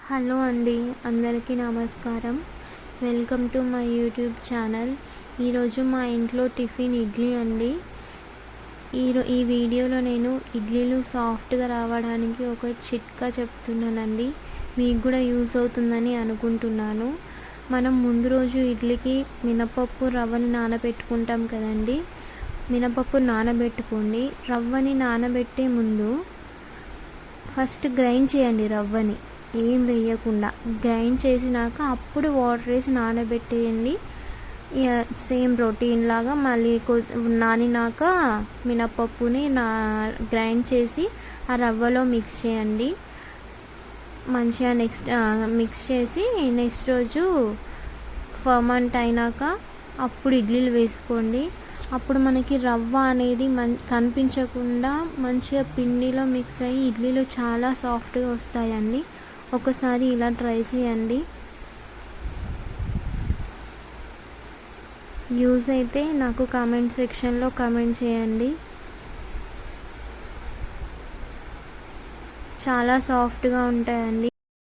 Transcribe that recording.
Hello అండి, అందరికీ నమస్కారం. Welcome to my YouTube channel. ఈరోజు మా ఇంట్లో టిఫిన్ ఇడ్లీ అండి. ఈ వీడియోలో నేను ఇడ్లీలు సాఫ్ట్గా రావడానికి ఒక చిట్కా చెప్తున్నానండి. మీకు కూడా యూస్ అవుతుందని అనుకుంటున్నాను. మనం ముందు రోజు ఇడ్లీకి మినపప్పు రవ్వని నానబెట్టుకుంటాం కదండి. మినపప్పు నానబెట్టుకోండి. రవ్వని నానబెట్టే ముందు ఫస్ట్ గ్రైండ్ చేయండి. రవ్వని ఏం వేయకుండా గ్రైండ్ చేసినాక అప్పుడు వాటర్ వేసి నానబెట్టేయండి. సేమ్ రొటీన్ లాగా మళ్ళీ నానినాక మినపప్పుని గ్రైండ్ చేసి ఆ రవ్వలో మిక్స్ చేయండి. మంచిగా మిక్స్ చేసి నెక్స్ట్ రోజు ఫర్మెంట్ అయినాక అప్పుడు ఇడ్లీలు వేసుకోండి. అప్పుడు మనకి రవ్వ అనేది కనిపించకుండా మంచిగా పిండిలో మిక్స్ అయ్యి ఇడ్లీలు చాలా సాఫ్ట్గా వస్తాయండి. ఒకసారి ఇలా ట్రై చేయండి. యూజ్ అయితే నాకు కామెంట్ సెక్షన్లో కామెంట్ చేయండి. చాలా సాఫ్ట్గా ఉంటాయండి.